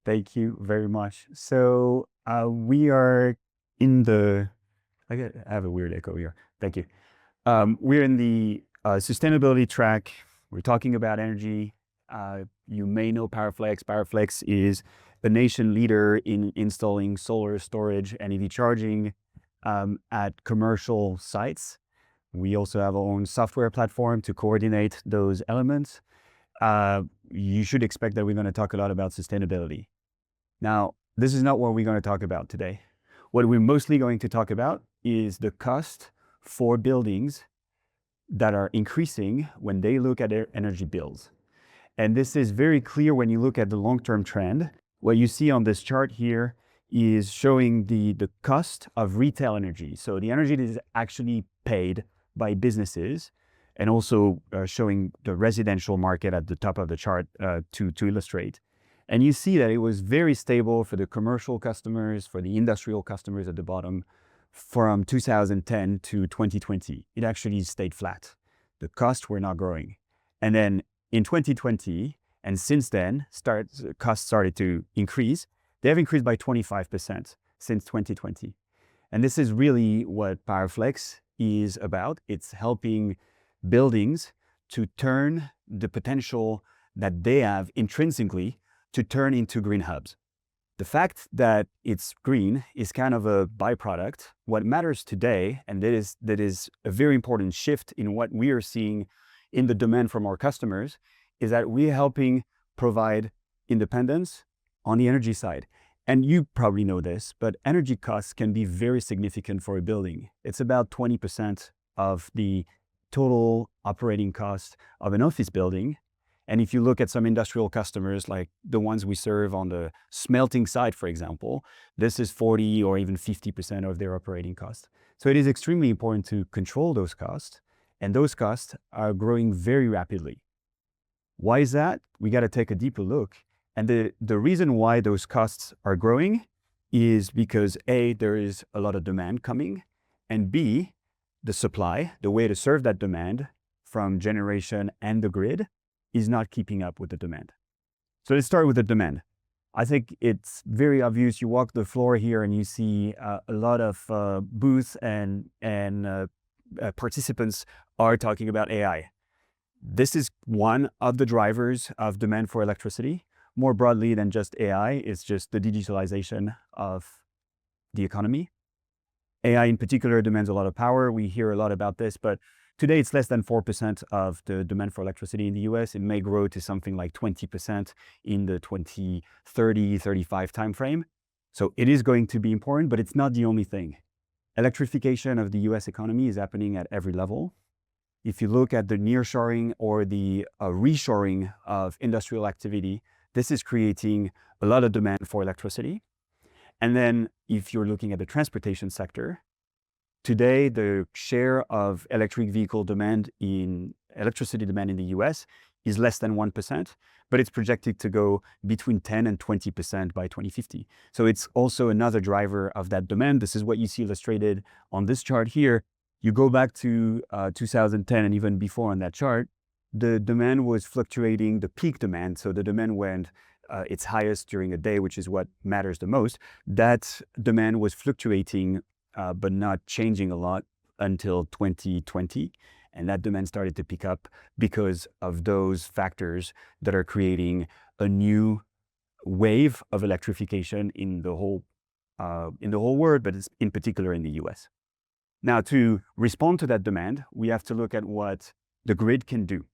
Thank you very much. So we are in the, I have a weird echo here. Thank you. We're in the sustainability track. We're talking about energy. You may know PowerFlex. PowerFlex is the nation leader in installing solar storage and EV charging at commercial sites. We also have our own software platform to coordinate those elements. You should expect that we're going to talk a lot about sustainability. Now, this is not what we're going to talk about today. What we're mostly going to talk about is the cost for buildings that are increasing when they look at their energy bills. And this is very clear when you look at the long-term trend. What you see on this chart here is showing the cost of retail energy. So the energy that is actually paid by businesses, and also showing the residential market at the top of the chart to illustrate. And you see that it was very stable for the commercial customers, for the industrial customers at the bottom, from 2010 to 2020. It actually stayed flat. The costs were not growing. And then in 2020, and since then, costs started to increase. They have increased by 25% since 2020. And this is really what PowerFlex is about. It's helping buildings to turn the potential that they have intrinsically to turn into green hubs. The fact that it's green is kind of a byproduct. What matters today, and that is a very important shift in what we are seeing in the demand from our customers, is that we're helping provide independence on the energy side. And you probably know this, but energy costs can be very significant for a building. It's about 20% of the total operating cost of an office building. And if you look at some industrial customers, like the ones we serve on the smelting side, for example, this is 40 or even 50% of their operating cost. So it is extremely important to control those costs, and those costs are growing very rapidly. Why is that? We got to take a deeper look. And the reason why those costs are growing is because A, there is a lot of demand coming, and B, the supply, the way to serve that demand from generation and the grid, is not keeping up with the demand. So let's start with the demand. I think it's very obvious. You walk the floor here and you see a lot of booths and participants are talking about AI. This is one of the drivers of demand for electricity. More broadly than just AI, it's just the digitalization of the economy. AI in particular demands a lot of power. We hear a lot about this, but today it's less than 4% of the demand for electricity in the US. It may grow to something like 20% in the 2030, 35 timeframe. So it is going to be important, but it's not the only thing. Electrification of the US economy is happening at every level. If you look at the nearshoring or the reshoring of industrial activity, this is creating a lot of demand for electricity. And then if you're looking at the transportation sector, today the share of electric vehicle demand in electricity demand in the US is less than 1%, but it's projected to go between 10 and 20% by 2050. So it's also another driver of that demand. This is what you see illustrated on this chart here. You go back to 2010 and even before on that chart, the demand was fluctuating, the peak demand. So the demand went its highest during a day, which is what matters the most. That demand was fluctuating, but not changing a lot until 2020. And that demand started to pick up because of those factors that are creating a new wave of electrification in the whole world, but in particular in the US. Now, to respond to that demand, we have to look at what the grid can do.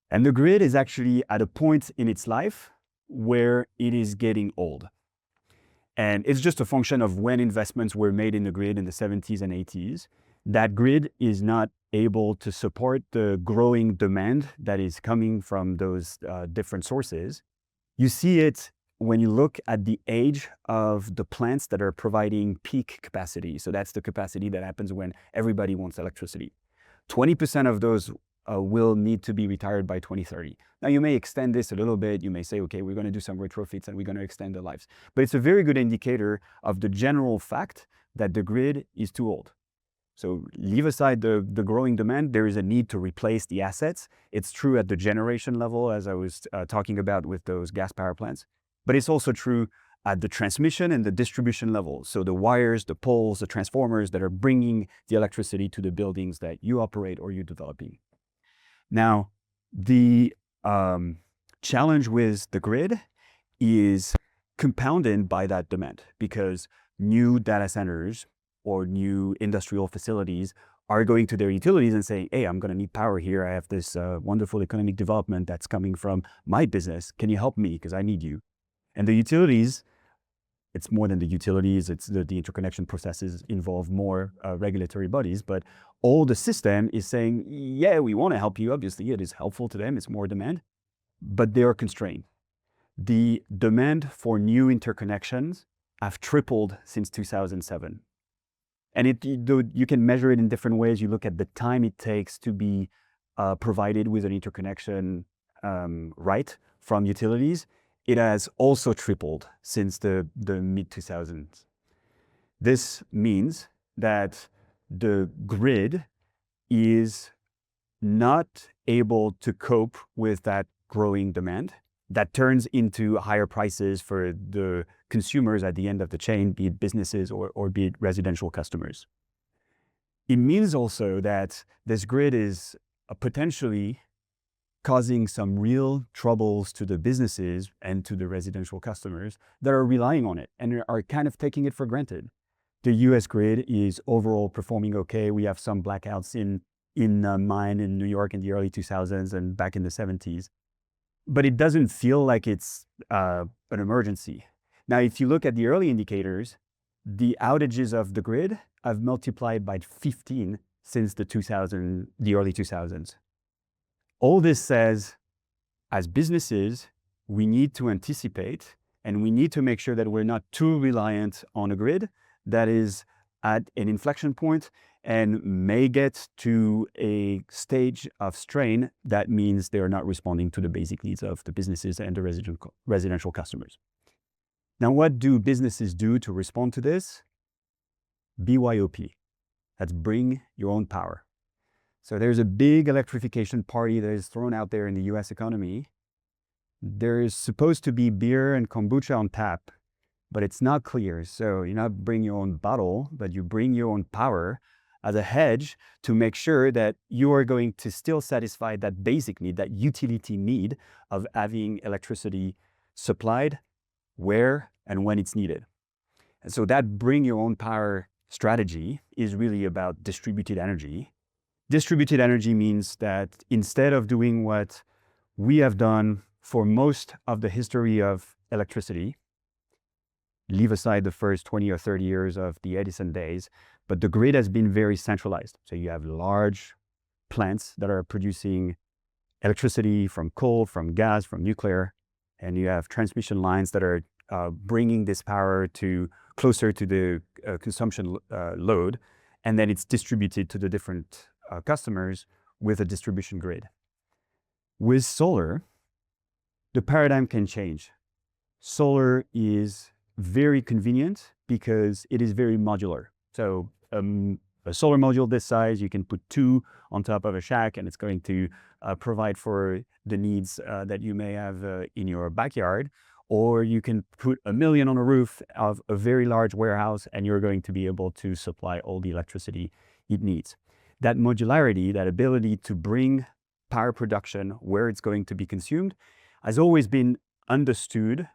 And the grid is actually at a point in its life where it is getting old. And it's just a function of when investments were made in the grid in the 70s and 80s. That grid is not able to support the growing demand that is coming from those different sources. You see it when you look at the age of the plants that are providing peak capacity. So that's the capacity that happens when everybody wants electricity. 20% of those will need to be retired by 2030. Now you may extend this a little bit. You may say, okay, we're going to do some retrofits and we're going to extend the lives. But it's a very good indicator of the general fact that the grid is too old. So leave aside the growing demand, there is a need to replace the assets. It's true at the generation level, as I was talking about with those gas power plants. but it's also true at the transmission and the distribution level. So the wires, the poles, the transformers that are bringing the electricity to the buildings that you operate or you're developing. Now, the challenge with the grid is compounded by that demand, because new data centers or new industrial facilities are going to their utilities and saying, hey, I'm going to need power here. I have this wonderful economic development that's coming from my business. Can you help me? Because I need you. And the utilities, it's more than the utilities, it's the interconnection processes involve more regulatory bodies, but all the system is saying, yeah, we want to help you. Obviously, it is helpful to them. It's more demand, but they are constrained. The demand for new interconnections have tripled since 2007. And you can measure it in different ways. You look at the time it takes to be provided with an interconnection right from utilities. It has also tripled since the mid-2000s. This means that the grid is not able to cope with that growing demand that turns into higher prices for the consumers at the end of the chain, be it businesses or be it residential customers. It means also that this grid is potentially causing some real troubles to the businesses and to the residential customers that are relying on it and are kind of taking it for granted. The US grid is overall performing okay. We have some blackouts in mine in New York in the early 2000s and back in the 70s. But it doesn't feel like it's an emergency. Now, if you look at the early indicators, the outages of the grid have multiplied by 15 since the early 2000s. All this says, as businesses, we need to anticipate and we need to make sure that we're not too reliant on a grid that is at an inflection point and may get to a stage of strain that means they're not responding to the basic needs of the businesses and the residential customers. Now, what do businesses do to respond to this? BYOP, that's bring your own power. So there's a big electrification party that is thrown out there in the US economy. There is supposed to be beer and kombucha on tap, but it's not clear. So you not bring your own bottle, but you bring your own power as a hedge to make sure that you are going to still satisfy that basic need, that utility need of having electricity supplied where and when it's needed. And so that bring your own power strategy is really about distributed energy. Distributed energy means that instead of doing what we have done for most of the history of electricity, leave aside the first 20 or 30 years of the Edison days, but the grid has been very centralized. So you have large plants that are producing electricity from coal, from gas, from nuclear, and you have transmission lines that are bringing this power to closer to the consumption load, and then it's distributed to the different customers with a distribution grid. With solar, the paradigm can change. Solar is very convenient because it is very modular. So a solar module this size, you can put 2 on top of a shack and it's going to provide for the needs that you may have in your backyard. Or you can put 1 million on a roof of a very large warehouse and you're going to be able to supply all the electricity it needs. That modularity, that ability to bring power production where it's going to be consumed, has always been understood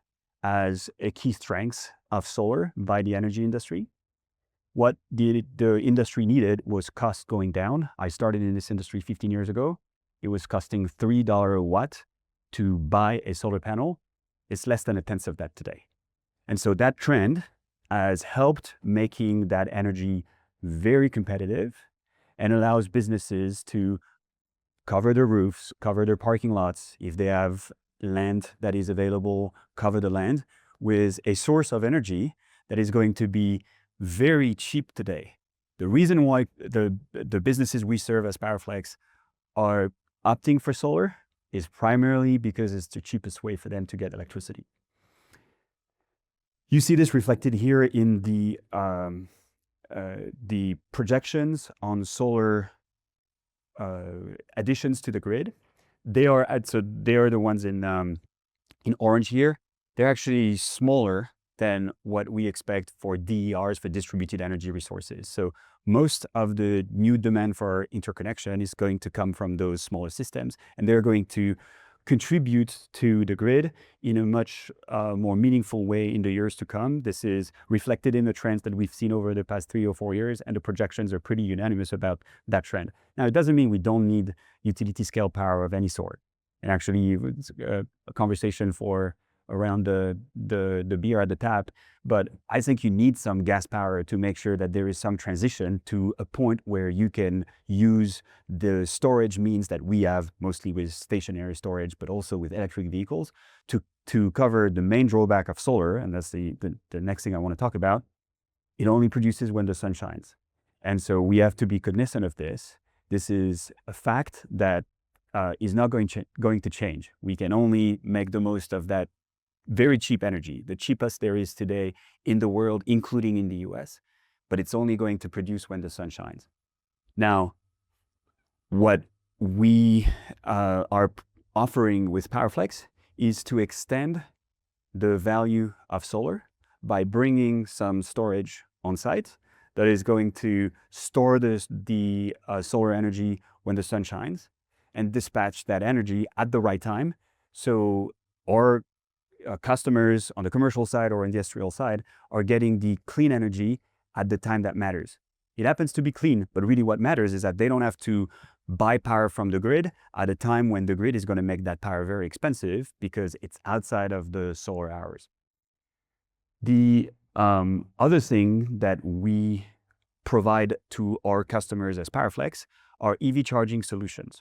as a key strength of solar by the energy industry. What the industry needed was cost going down. I started in this industry 15 years ago. It was costing $3 a watt to buy a solar panel. It's less than 1/10 of that today. And so that trend has helped making that energy very competitive and allows businesses to cover their roofs, cover their parking lots. If they have land that is available, cover the land with a source of energy that is going to be very cheap today. The reason why the businesses we serve as PowerFlex are opting for solar is primarily because it's the cheapest way for them to get electricity. You see this reflected here in the projections on solar additions to the grid. They are the ones in orange here. they're actually smaller than what we expect for DERs, for distributed energy resources. So most of the new demand for interconnection is going to come from those smaller systems, and they're going to contribute to the grid in a much more meaningful way in the years to come. This is reflected in the trends that we've seen over the past 3 or 4 years, and the projections are pretty unanimous about that trend. Now, it doesn't mean we don't need utility scale power of any sort. And actually, it's a conversation for around the beer at the tap, but I think you need some gas power to make sure that there is some transition to a point where you can use the storage means that we have, mostly with stationary storage, but also with electric vehicles, to cover the main drawback of solar, and that's the next thing I want to talk about. It only produces when the sun shines. And so we have to be cognizant of this. This is a fact that is not going to change. We can only make the most of that very cheap energy, the cheapest there is today in the world, including in the US, but it's only going to produce when the sun shines. Now, what we are offering with PowerFlex is to extend the value of solar by bringing some storage on site that is going to store the solar energy when the sun shines and dispatch that energy at the right time. So our customers on the commercial side or industrial side are getting the clean energy at the time that matters. It happens to be clean, but really what matters is that they don't have to buy power from the grid at a time when the grid is going to make that power very expensive because it's outside of the solar hours. The other thing that we provide to our customers as PowerFlex are EV charging solutions.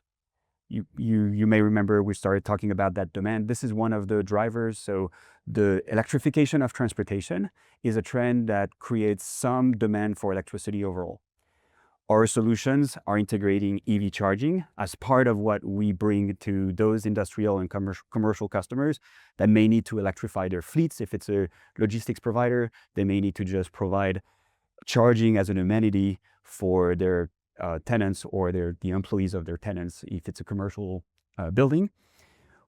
You may remember we started talking about that demand. This is one of the drivers. So the electrification of transportation is a trend that creates some demand for electricity overall. Our solutions are integrating EV charging as part of what we bring to those industrial and commercial customers that may need to electrify their fleets. If it's a logistics provider, they may need to just provide charging as an amenity for their tenants or the employees of their tenants if it's a commercial building.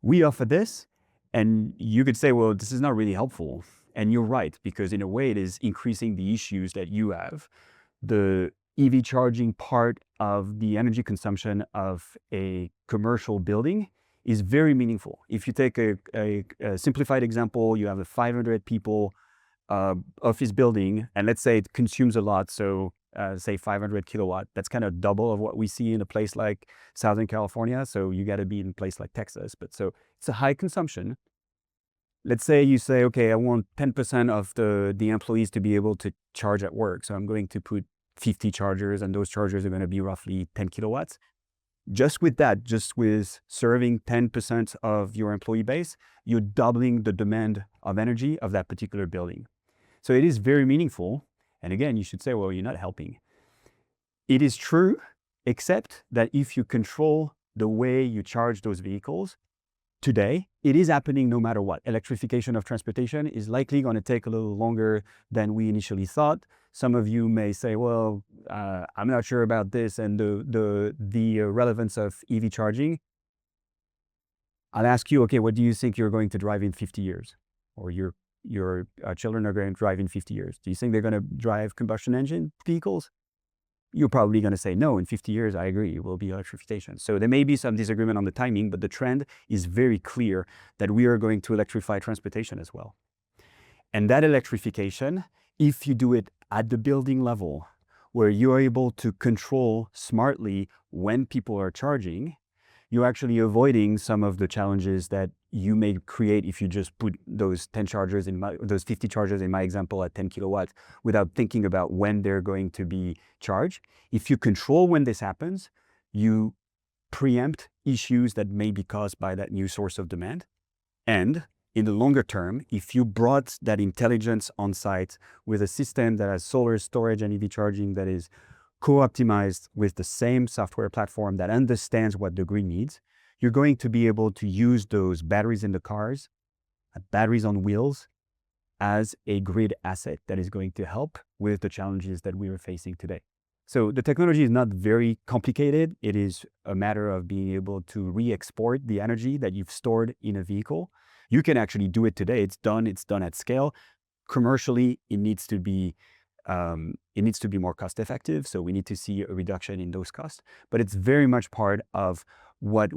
We offer this, and you could say, well, this is not really helpful. And you're right, because in a way it is increasing the issues that you have. The EV charging part of the energy consumption of a commercial building is very meaningful. If you take a simplified example, you have a 500 people office building, and let's say it consumes a lot, so say 500 kilowatt, that's kind of double of what we see in a place like Southern California. So you got to be in a place like Texas. But so it's a high consumption. Let's say you say, okay, I want 10% of the employees to be able to charge at work. So I'm going to put 50 chargers, and those chargers are going to be roughly 10 kilowatts. Just with that, just with serving 10% of your employee base, you're doubling the demand of energy of that particular building. So it is very meaningful. And again, you should say, well, you're not helping. It is true, except that if you control the way you charge those vehicles, today, it is happening no matter what. Electrification of transportation is likely going to take a little longer than we initially thought. Some of you may say, well, I'm not sure about this and the relevance of EV charging. I'll ask you, okay, what do you think you're going to drive in 50 years? Or your children are going to drive in 50 years. Do you think they're going to drive combustion engine vehicles? You're probably going to say, no, in 50 years, I agree, it will be electrification. So there may be some disagreement on the timing, but the trend is very clear that we are going to electrify transportation as well. And that electrification, if you do it at the building level, where you're able to control smartly when people are charging, you're actually avoiding some of the challenges that you may create if you just put those 10 chargers those 50 chargers in my example at 10 kilowatts without thinking about when they're going to be charged. If you control when this happens, you preempt issues that may be caused by that new source of demand. And in the longer term, if you brought that intelligence on site with a system that has solar storage and EV charging that is co-optimized with the same software platform that understands what the grid needs, you're going to be able to use those batteries in the cars, batteries on wheels, as a grid asset that is going to help with the challenges that we are facing today. So the technology is not very complicated. It is a matter of being able to re-export the energy that you've stored in a vehicle. You can actually do it today. It's done at scale. Commercially, it needs to be more cost effective. So we need to see a reduction in those costs, but it's very much part of what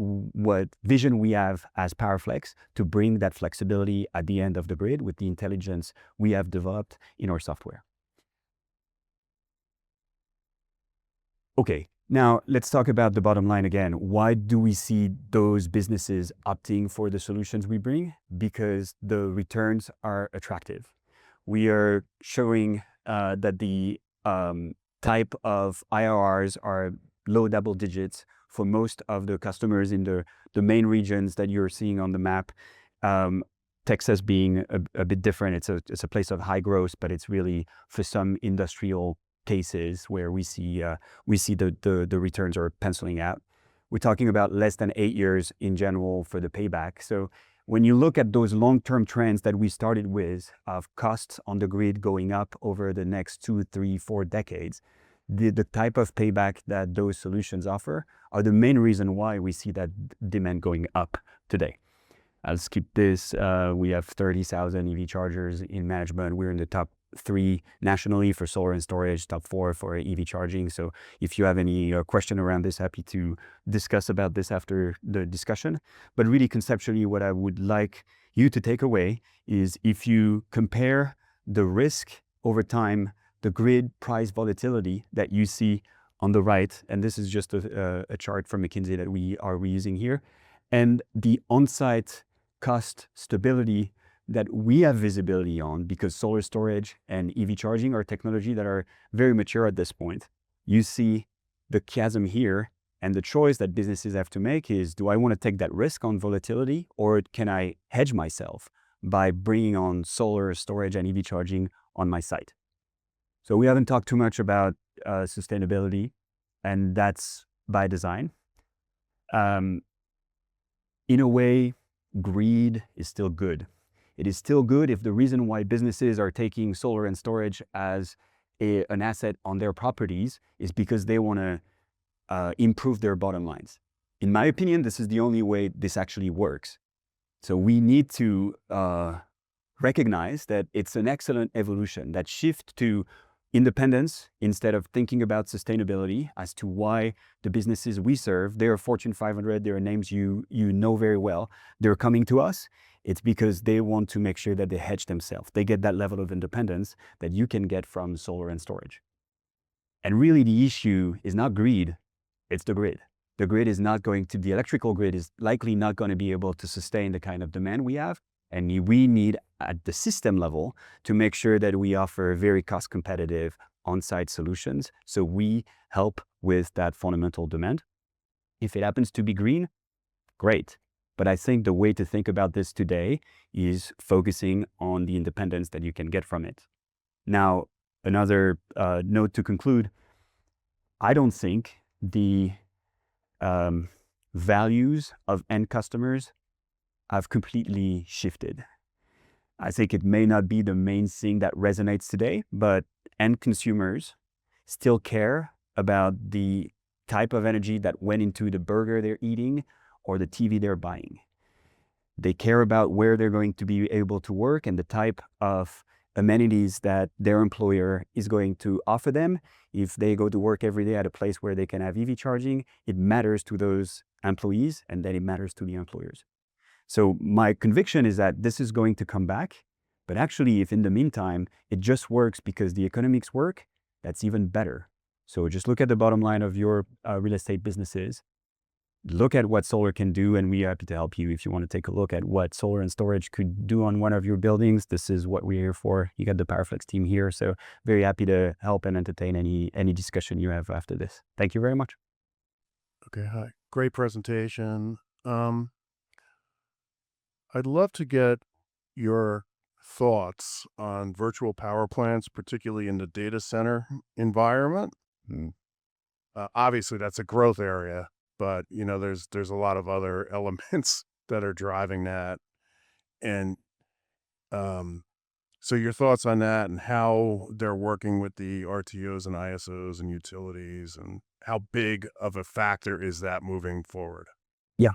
vision we have as PowerFlex to bring that flexibility at the end of the grid with the intelligence we have developed in our software. Okay, now let's talk about the bottom line again. Why do we see those businesses opting for the solutions we bring? Because the returns are attractive. We are showing that the type of IRRs are low double digits for most of the customers in the main regions that you're seeing on the map. Texas being a bit different. It's a place of high growth, but it's really for some industrial cases where we see the returns are penciling out. We're talking about less than 8 years in general for the payback. So when you look at those long-term trends that we started with of costs on the grid going up over the next 2, 3, 4 decades, the type of payback that those solutions offer are the main reason why we see that demand going up today. I'll skip this. We have 30,000 EV chargers in management. We're in the top 3 nationally for solar and storage, top 4 for EV charging. So if you have any question around this, happy to discuss about this after the discussion. But really conceptually, what I would like you to take away is if you compare the risk over time, the grid price volatility that you see on the right, and this is just a chart from McKinsey that we are reusing here, and the on-site cost stability that we have visibility on, because solar storage and EV charging are technology that are very mature at this point. You see the chasm here, and the choice that businesses have to make is, do I want to take that risk on volatility, or can I hedge myself by bringing on solar storage and EV charging on my site? So we haven't talked too much about sustainability, and that's by design. In a way, greed is still good. It is still good if the reason why businesses are taking solar and storage as an asset on their properties is because they want to improve their bottom lines. In my opinion, this is the only way this actually works. So we need to recognize that it's an excellent evolution, that shift to independence instead of thinking about sustainability as to why the businesses we serve, they're Fortune 500, they're names you know very well, they're coming to us. It's because they want to make sure that they hedge themselves. They get that level of independence that you can get from solar and storage. And really the issue is not greed, it's the grid. The grid is not going to, the electrical grid is likely not going to be able to sustain the kind of demand we have. And we need at the system level to make sure that we offer very cost competitive on-site solutions. So we help with that fundamental demand. If it happens to be green, great. But I think the way to think about this today is focusing on the independence that you can get from it. Now, another note to conclude, I don't think the values of end customers have completely shifted. I think it may not be the main thing that resonates today, but end consumers still care about the type of energy that went into the burger they're eating or the TV they're buying. They care about where they're going to be able to work and the type of amenities that their employer is going to offer them. If they go to work every day at a place where they can have EV charging, it matters to those employees, and then it matters to the employers. So my conviction is that this is going to come back, but actually if in the meantime, it just works because the economics work, that's even better. So just look at the bottom line of your real estate businesses, look at what solar can do, and we're happy to help you if you want to take a look at what solar and storage could do on one of your buildings. This is what we're here for. You got the PowerFlex team here, so very happy to help and entertain any discussion you have after this. Thank you very much. Okay, hi. Great presentation. I'd love to get your thoughts on virtual power plants, particularly in the data center environment. Obviously, that's a growth area, but there's a lot of other elements that are driving that. And So your thoughts on that and how they're working with the RTOs and ISOs and utilities, and how big of a factor is that moving forward? Yeah,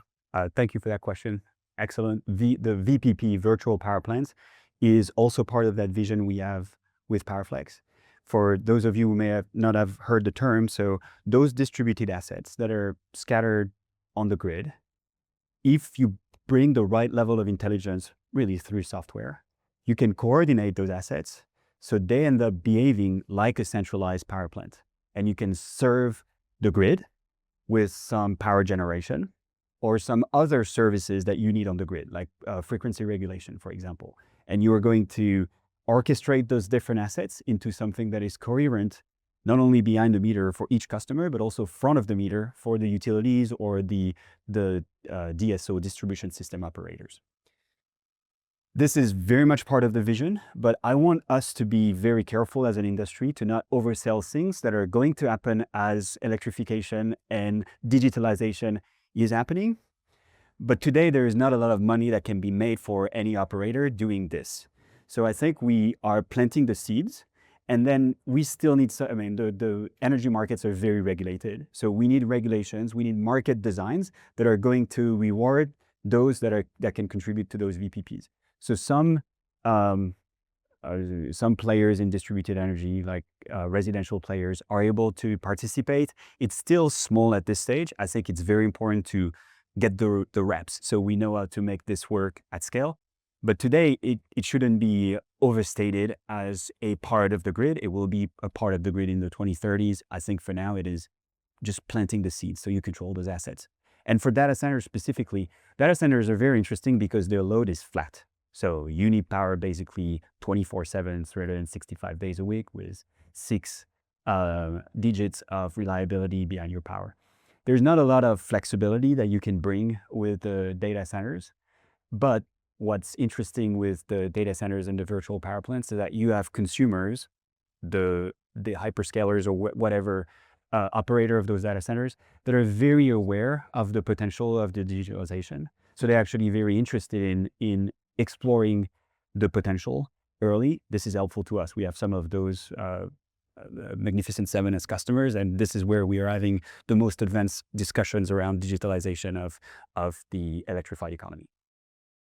thank you for that question. Excellent. The VPP, virtual power plants, is also part of that vision we have with PowerFlex. For those of you who may have not have heard the term, so those distributed assets that are scattered on the grid, if you bring the right level of intelligence really through software, you can coordinate those assets so they end up behaving like a centralized power plant. And you can serve the grid with some power generation or some other services that you need on the grid, like frequency regulation, for example. And you are going to orchestrate those different assets into something that is coherent, not only behind the meter for each customer, but also front of the meter for the utilities or the DSO, distribution system operators. This is very much part of the vision, but I want us to be very careful as an industry to not oversell things that are going to happen as electrification and digitalization is happening. But today there is not a lot of money that can be made for any operator doing this. So I think we are planting the seeds, and then we still need, I mean, the energy markets are very regulated. So we need regulations, we need market designs that are going to reward those that can contribute to those VPPs. So some players in distributed energy, like residential players, are able to participate. It's still small at this stage. I think it's very important to get the reps so we know how to make this work at scale. But today, it shouldn't be overstated as a part of the grid. It will be a part of the grid in the 2030s. I think for now, it is just planting the seeds so you control those assets. And for data centers specifically, data centers are very interesting because their load is flat. So you need power basically 24/7, 365 days a week with 6 digits of reliability behind your power. There's not a lot of flexibility that you can bring with the data centers, but what's interesting with the data centers and the virtual power plants is that you have consumers, the hyperscalers or whatever operator of those data centers, that are very aware of the potential of the digitalization. So they're actually very interested in exploring the potential early. This is helpful to us. We have some of those Magnificent Seven as customers, and this is where we are having the most advanced discussions around digitalization of the electrified economy.